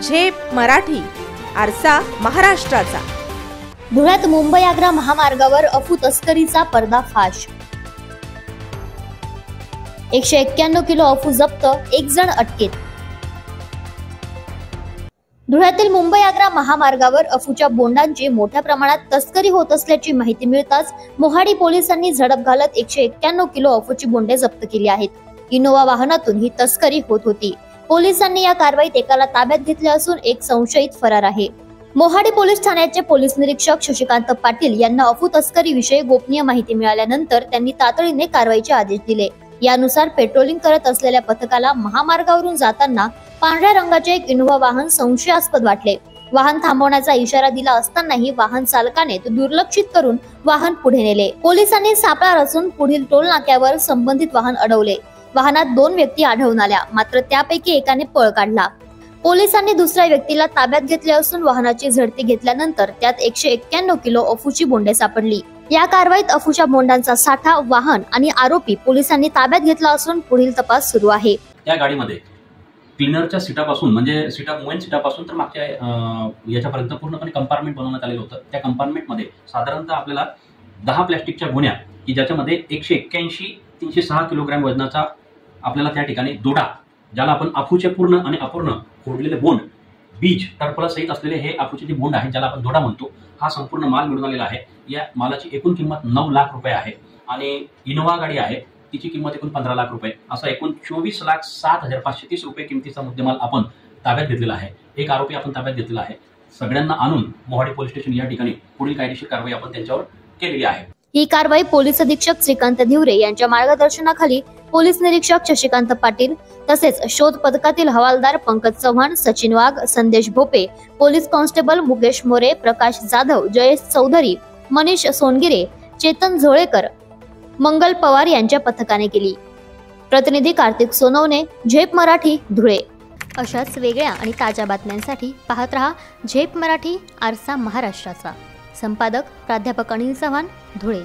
झेप मराठी, आरसा महाराष्ट्राचा। धुळ्यात मुंबई आग्रा महामार्गावर अफू तस्करीचा पर्दाफाश। 191 किलो अफू जप्त, एक जण अटकेत। धुळ्यातील मुंबई आग्रा महामार्गावर अफूच्या बोंडांची मोठ्या प्रमाणात तस्करी होत असल्याची माहिती मिळताच मोहाडी पोलिसांनी झडप घालत 191 किलो अफूची बोंडे जप्त केली आहेत। इनोवा वाहनातून ही तस्करी होत होती। पोलिसांनी या कारवाईत एकाला ताब्यात घेतले असून एक संशयित फरार आहे। मोहाडी पोलीस ठाण्याचे पोलीस निरीक्षक शशिकांत पाटील यांना अफू तस्करी विषयी गोपनीय माहिती मिळाल्यानंतर त्यांनी तातडीने कारवाईचे आदेश दिले। यानुसार पेट्रोलिंग करत असलेल्या पथकाला महामार्गावरून जाताना पांढऱ्या रंगाचे एक इनोवा वाहन संशयास्पद वाटले। वाहन थांबवण्याचा इशारा दिला असतानाही वाहन चालकाने तो दुर्लक्षित करून वाहन पुढे नेले। पोलिसांनी सापळा रचून पुढील टोल नाक्यावर संबंधित वाहन अडवले। वाहनात 2 व्यक्ती आढळून आल्या, मात्र त्यापैकी एकाने पळ काढला। पोलिसांनी दुसऱ्या व्यक्तीला ताब्यात घेतले असून वाहनाची झडती घेतल्यानंतर त्यात 191 किलो अफूची बोंडे सापडली। या कारवाईत अफूच्या बोंडांचा साठा, वाहन आणि आरोपी पोलिसांनी ताब्यात घेतला असून पुढील तपास सुरू आहे। त्या गाडीमध्ये क्लीनरच्या सीटापासून म्हणजे मेन सीटापासून तर मागच्या याच्यापर्यंत पूर्णपणे कंपार्टमेंट बनवण्यात आलेलं होतं। त्या कंपार्टमेंटमध्ये साधारणतः आपल्याला 10 प्लॅस्टिकच्या गोण्या की ज्याच्यामध्ये 181-306 किलोग्रॅम वजनाचा आपल्याला त्या ठिकाणी दोडा, ज्याला आपण अफूचे पूर्ण आणि अपूर्ण फोडलेले बोंड, बीज, टरफला सहित असलेले हे अफूचे जे बोंड आहे ज्याला आपण दोडा म्हणतो, हा संपूर्ण माल मिळून आलेला आहे। या मालाची एकूण किंमत 9 लाख रुपये आहे आणि इनोवा गाडी आहे तिची किंमत एकूण 15 लाख रुपये, असा एकूण 24,07,530 रुपये किमतीचा मुद्देमाल आपण ताब्यात घेतलेला आहे। एक आरोपी आपण ताब्यात घेतलेला आहे। सगळ्यांना आणून मोहाडी पोलीस स्टेशन या ठिकाणी पुढील कायदेशीर कारवाई आपण त्यांच्यावर केलेली आहे। ही कारवाई पोलीस अधीक्षक श्रीकांत धिवरे यांच्या मार्गदर्शनाखाली पोलीस निरीक्षक शशिकांत पाटील तसेच शोध पथकातील हवालदार पंकज चव्हाण, सचिन वाघ, संदेश भोपे, पोलीस कॉन्स्टेबल मुकेश मोरे, प्रकाश जाधव, जयेश चौधरी, मनीष सोनगिरे, चेतन झोळेकर, मंगल पवार यांच्या पथकाने केली। प्रतिनिधी कार्तिक सोनवणे, झेप मराठी, धुळे। अशाच वेगळ्या आणि ताज्या बातम्यांसाठी पाहत रहा झेप मराठी, आरसा महाराष्ट्राचा। संपादक प्राध्यापक अनिल चव्हाण, धुळे।